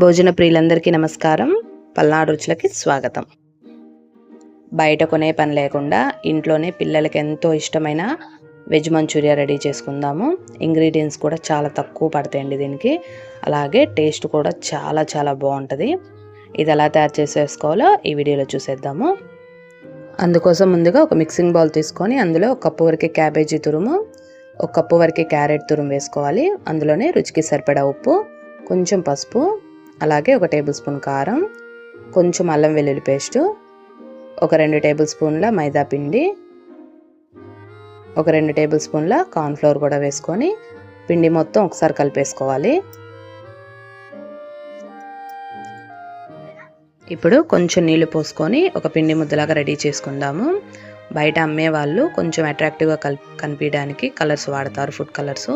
భోజన ప్రియులందరికీ నమస్కారం. పల్నాడు రుచులకి స్వాగతం. బయట కొనే పని లేకుండా ఇంట్లోనే పిల్లలకి ఎంతో ఇష్టమైన వెజ్ మంచూరియా రెడీ చేసుకుందాము. ఇంగ్రీడియంట్స్ కూడా చాలా తక్కువ పడతాయండి దీనికి. అలాగే టేస్ట్ కూడా చాలా బాగుంటుంది. ఇది ఎలా తయారు చేసేసుకోవాలో ఈ వీడియోలో చూసేద్దాము. అందుకోసం ముందుగా ఒక మిక్సింగ్ బౌల్ తీసుకొని అందులో 1 కప్పు వరకు క్యాబేజీ తురుము, 1 కప్పు వరకు క్యారెట్ తురుము వేసుకోవాలి. అందులోనే రుచికి సరిపడా ఉప్పు, కొంచెం పసుపు, అలాగే 1 టేబుల్ స్పూన్ కారం, కొంచెం అల్లం వెల్లుల్లి పేస్టు, ఒక 2 టేబుల్ స్పూన్ల మైదా పిండి, ఒక 2 టేబుల్ స్పూన్ల కార్న్ఫ్లోర్ కూడా వేసుకొని పిండి మొత్తం ఒకసారి కలిపేసుకోవాలి. ఇప్పుడు కొంచెం నీళ్లు పోసుకొని ఒక పిండి ముద్దలాగా రెడీ చేసుకుందాము. బయట అమ్మే వాళ్ళు కొంచెం అట్రాక్టివ్గా కనిపించడానికి కలర్స్ వాడతారు, ఫుడ్ కలర్స్.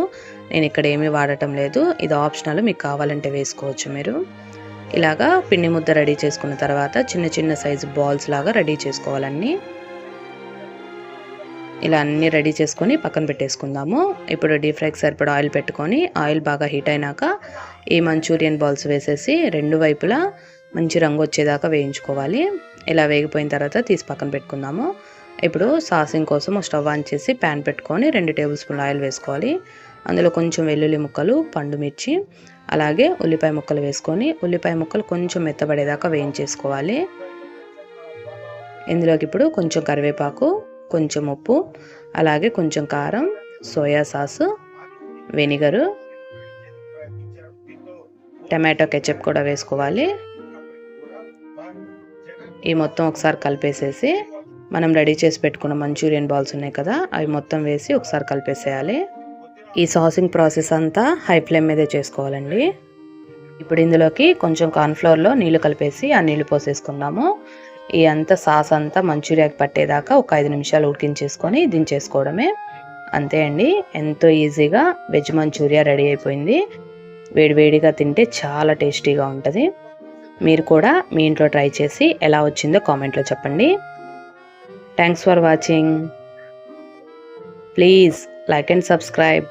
నేను ఇక్కడ ఏమీ వాడటం లేదు, ఇది ఆప్షనల్, మీకు కావాలంటే వేసుకోవచ్చు మీరు. ఇలాగా పిండి ముద్ద రెడీ చేసుకున్న తర్వాత చిన్న సైజు బాల్స్ లాగా రెడీ చేసుకోవాలన్నీ. ఇలా అన్నీ రెడీ చేసుకొని పక్కన పెట్టేసుకుందాము. ఇప్పుడు డీప్ ఫ్రైకి సరిపడా ఆయిల్ పెట్టుకొని ఆయిల్ బాగా హీట్ అయినాక ఈ మంచూరియన్ బాల్స్ వేసేసి 2 వైపులా మంచి రంగు వచ్చేదాకా వేయించుకోవాలి. ఇలా వేగిపోయిన తర్వాత తీసి పక్కన పెట్టుకుందాము. ఇప్పుడు సాసింగ్ కోసం స్టవ్ ఆన్ చేసి ప్యాన్ పెట్టుకొని 2 టేబుల్ స్పూన్ల ఆయిల్ వేసుకోవాలి. అందులో కొంచెం వెల్లుల్లి ముక్కలు, పండు మిర్చి, అలాగే ఉల్లిపాయ ముక్కలు వేసుకొని ఉల్లిపాయ ముక్కలు కొంచెం మెత్తబడేదాకా వేయించేసుకోవాలి. ఇందులోకి ఇప్పుడు కొంచెం కరివేపాకు, కొంచెం ఉప్పు, అలాగే కొంచెం కారం, soya sauce, vinegar, tomato ketchup కూడా వేసుకోవాలి. ఈ మొత్తం ఒకసారి కలిపేసేసి మనం రెడీ చేసి పెట్టుకున్న మంచూరియన్ బాల్స్ ఉన్నాయి కదా, అవి మొత్తం వేసి ఒకసారి కలిపేసేయాలి. ఈ సాసింగ్ ప్రాసెస్ అంతా హై ఫ్లేమ్ మీదే చేసుకోవాలండి. ఇప్పుడు ఇందులోకి కొంచెం కార్న్ఫ్లోర్లో నీళ్లు కలిపేసి ఆ నీళ్లు పోసేసుకుందాము. ఈ అంతా సాస్ అంతా మంచూరియాకి పట్టేదాకా ఒక 5 నిమిషాలు ఉడికించేసుకొని దించేసుకోవడమే. అంతే అండి, ఎంతో ఈజీగా వెజ్ మంచూరియా రెడీ అయిపోయింది. వేడివేడిగా తింటే చాలా టేస్టీగా ఉంటుంది. మీరు కూడా మీ ఇంట్లో ట్రై చేసి ఎలా వచ్చిందో కామెంట్లో చెప్పండి. Thanks for watching. Please like and subscribe.